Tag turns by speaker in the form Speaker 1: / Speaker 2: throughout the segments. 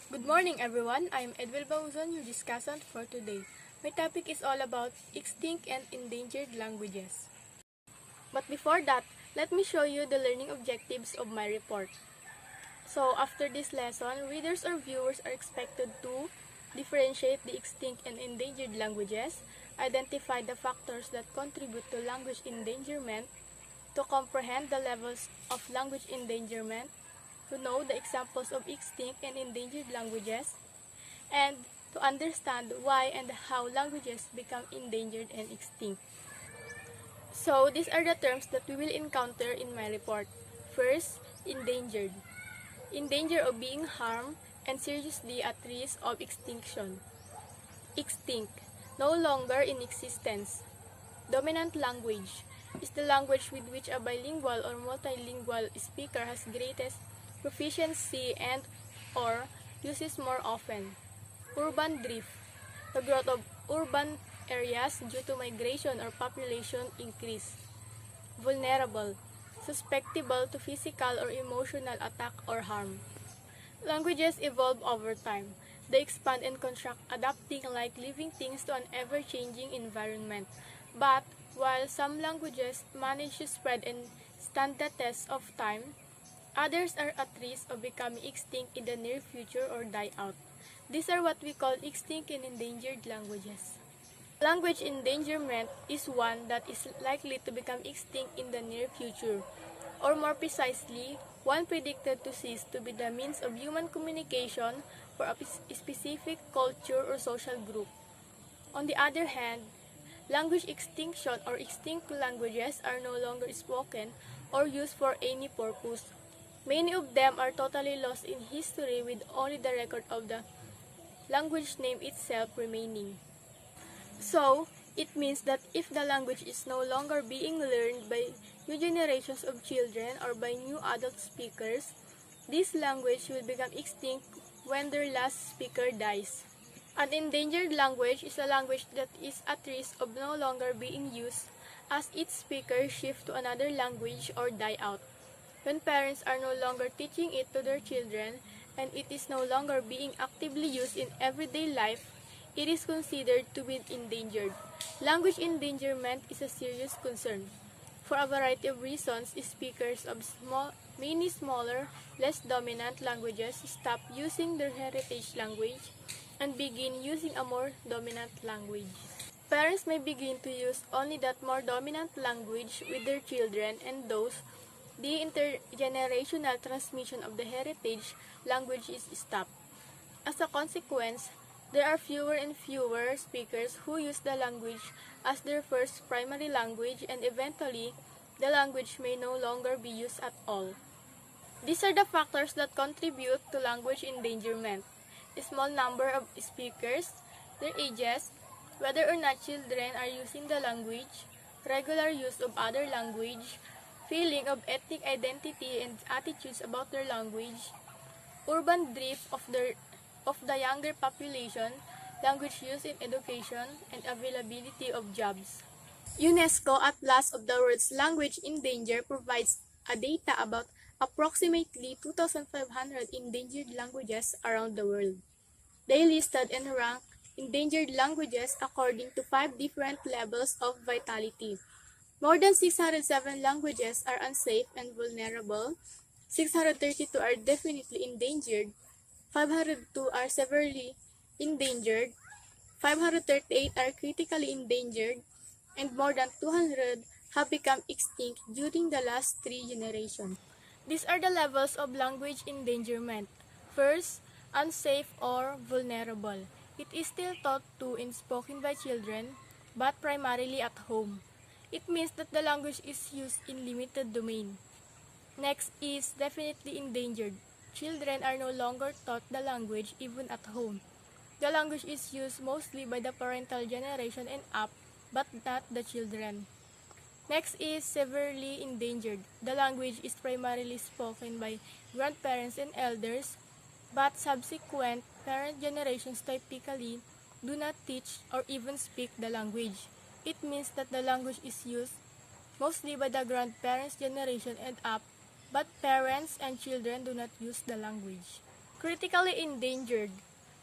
Speaker 1: Good morning, everyone. I'm Edwil Bauzon, your discussant for today. My topic is all about extinct and endangered languages. But before that, let me show you the learning objectives of my report. So, after this lesson, readers or viewers are expected to differentiate the extinct and endangered languages, identify the factors that contribute to language endangerment, to comprehend the levels of language endangerment, to know the examples of extinct and endangered languages, and to understand why and how languages become endangered and extinct. So, these are the terms that we will encounter in my report. First, endangered. In danger of being harmed and seriously at risk of extinction. Extinct. No longer in existence. Dominant language is the language with which a bilingual or multilingual speaker has greatest proficiency and or uses more often. Urban drift, the growth of urban areas due to migration or population increase. Vulnerable, susceptible to physical or emotional attack or harm. Languages evolve over time. They expand and contract, adapting like living things to an ever-changing environment. But while some languages manage to spread and stand the test of time, others are at risk of becoming extinct in the near future or die out. These are what we call extinct and endangered languages. Language endangerment is one that is likely to become extinct in the near future, or more precisely, one predicted to cease to be the means of human communication for a specific culture or social group. On the other hand, language extinction or extinct languages are no longer spoken or used for any purpose. Many of them are totally lost in history with only the record of the language name itself remaining. So, it means that if the language is no longer being learned by new generations of children or by new adult speakers, this language will become extinct when their last speaker dies. An endangered language is a language that is at risk of no longer being used as its speakers shift to another language or die out. When parents are no longer teaching it to their children and it is no longer being actively used in everyday life, it is considered to be endangered. Language endangerment is a serious concern. For a variety of reasons, speakers of many smaller, less dominant languages stop using their heritage language and begin using a more dominant language. Parents may begin to use only that more dominant language with their children, and thus, the intergenerational transmission of the heritage language is stopped. As a consequence, there are fewer and fewer speakers who use the language as their first primary language, and eventually, the language may no longer be used at all. These are the factors that contribute to language endangerment: a small number of speakers, their ages, whether or not children are using the language, regular use of other language, feeling of ethnic identity and attitudes about their language, urban drift of the younger population, language use in education, and availability of jobs. UNESCO Atlas of the World's Language in Danger provides a data about approximately 2,500 endangered languages around the world. They listed and ranked endangered languages according to 5 different levels of vitality. More than 607 languages are unsafe and vulnerable, 632 are definitely endangered, 502 are severely endangered, 538 are critically endangered, and more than 200 have become extinct during the last 3 generations. These are the levels of language endangerment. First, unsafe or vulnerable. It is still taught to and spoken by children, but primarily at home. It means that the language is used in limited domain. Next is definitely endangered. Children are no longer taught the language even at home. The language is used mostly by the parental generation and up, but not the children. Next is severely endangered. The language is primarily spoken by grandparents and elders, but subsequent parent generations typically do not teach or even speak the language. It means that the language is used mostly by the grandparents' generation and up, but parents and children do not use the language. Critically endangered.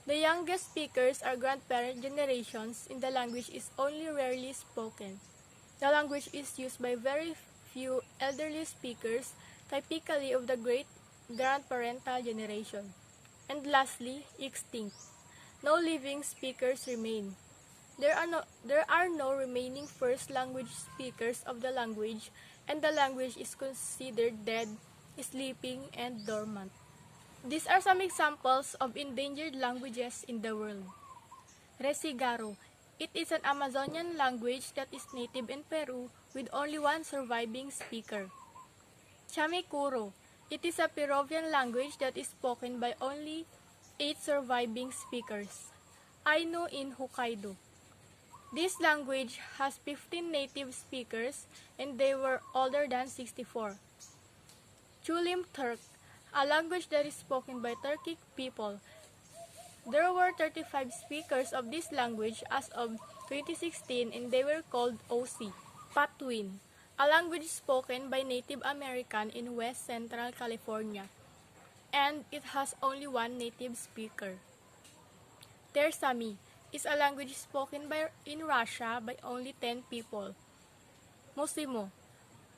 Speaker 1: The youngest speakers are grandparent generations and the language is only rarely spoken. The language is used by very few elderly speakers, typically of the great grandparental generation. And lastly, extinct. No living speakers remain. There are no remaining first language speakers of the language, and the language is considered dead, sleeping, and dormant. These are some examples of endangered languages in the world. Resigaro. It is an Amazonian language that is native in Peru with only one surviving speaker. Chamikuro. It is a Peruvian language that is spoken by only 8 surviving speakers. Ainu in Hokkaido. This language has 15 native speakers and they were older than 64. Chulim Turk, a language that is spoken by Turkic people. There were 35 speakers of this language as of 2016 and they were called OC. Patwin, a language spoken by Native American in West Central California, and it has only one native speaker. Tersami is a language spoken in Russia by only 10 people. Mosimo,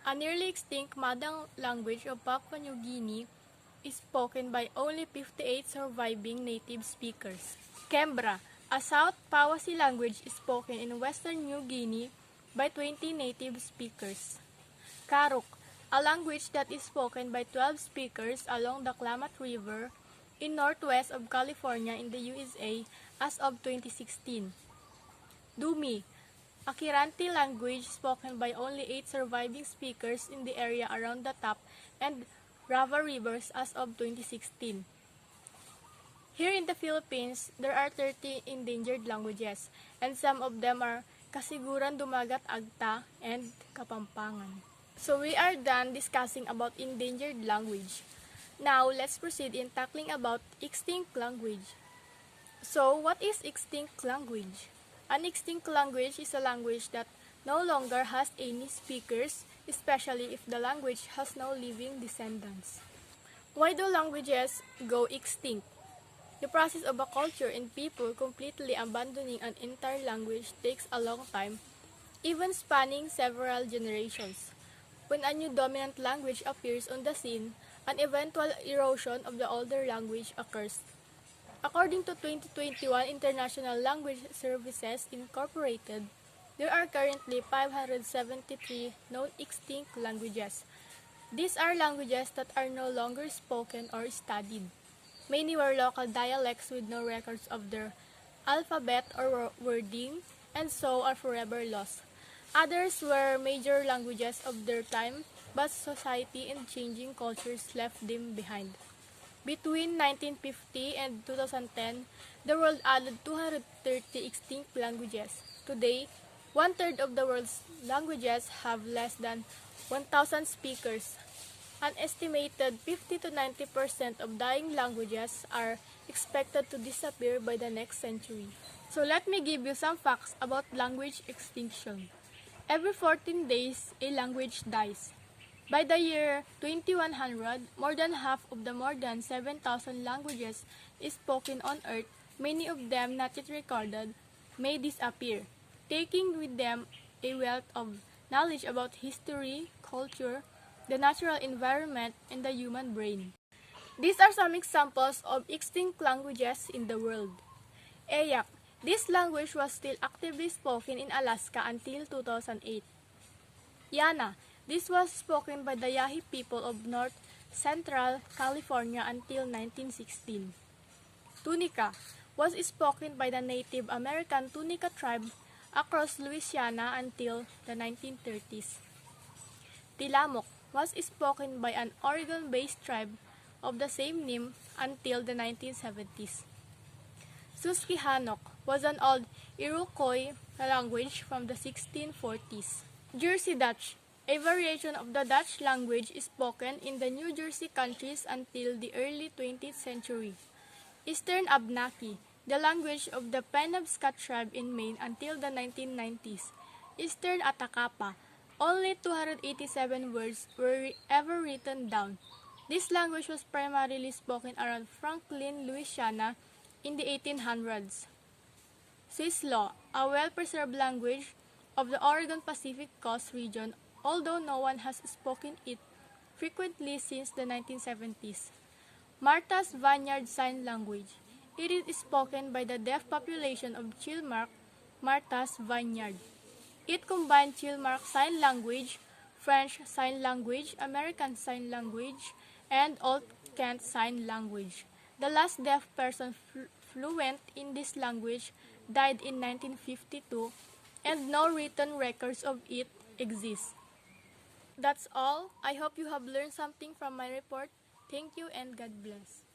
Speaker 1: a nearly extinct mother language of Papua New Guinea, is spoken by only 58 surviving native speakers. Kembra, a South Pawasi language, is spoken in Western New Guinea by 20 native speakers. Karuk, a language that is spoken by 12 speakers along the Klamath River in northwest of California in the USA as of 2016. Dumi, a Kiranti language spoken by only 8 surviving speakers in the area around the Tap and Rava rivers as of 2016. Here in the Philippines, there are 30 endangered languages, and some of them are Kasiguran Dumagat Agta and Kapampangan. So we are done discussing about endangered language. Now, let's proceed in tackling about extinct language. So, what is extinct language? An extinct language is a language that no longer has any speakers, especially if the language has no living descendants. Why do languages go extinct? The process of a culture and people completely abandoning an entire language takes a long time, even spanning several generations. When a new dominant language appears on the scene, an eventual erosion of the older language occurs. According to 2021 International Language Services Incorporated, there are currently 573 known extinct languages. These are languages that are no longer spoken or studied. Many were local dialects with no records of their alphabet or wording, and so are forever lost. Others were major languages of their time, but society and changing cultures left them behind. Between 1950 and 2010, the world added 230 extinct languages. Today, one-third of the world's languages have less than 1,000 speakers. An estimated 50 to 90% of dying languages are expected to disappear by the next century. So let me give you some facts about language extinction. Every 14 days, a language dies. By the year 2100, more than half of the more than 7,000 languages spoken on Earth, many of them not yet recorded, may disappear, taking with them a wealth of knowledge about history, culture, the natural environment, and the human brain. These are some examples of extinct languages in the world. Eyak. This language was still actively spoken in Alaska until 2008. Yana. This was spoken by the Yahi people of North Central California until 1916. Tunica was spoken by the Native American Tunica tribe across Louisiana until the 1930s. Tilamok was spoken by an Oregon-based tribe of the same name until the 1970s. Susquehannock was an old Iroquois language from the 1640s. Jersey Dutch, a variation of the Dutch language, is spoken in the New Jersey countries until the early 20th century. Eastern Abenaki, the language of the Penobscot tribe in Maine until the 1990s. Eastern Atakapa, only 287 words were ever written down. This language was primarily spoken around Franklin, Louisiana in the 1800s. Sisló, a well-preserved language of the Oregon Pacific Coast region, although no one has spoken it frequently since the 1970s. Martha's Vineyard Sign Language. It is spoken by the deaf population of Chilmark, Martha's Vineyard. It combines Chilmark Sign Language, French Sign Language, American Sign Language, and Old Kent Sign Language. The last deaf person fluent in this language died in 1952, and no written records of it exist. That's all. I hope you have learned something from my report. Thank you and God bless.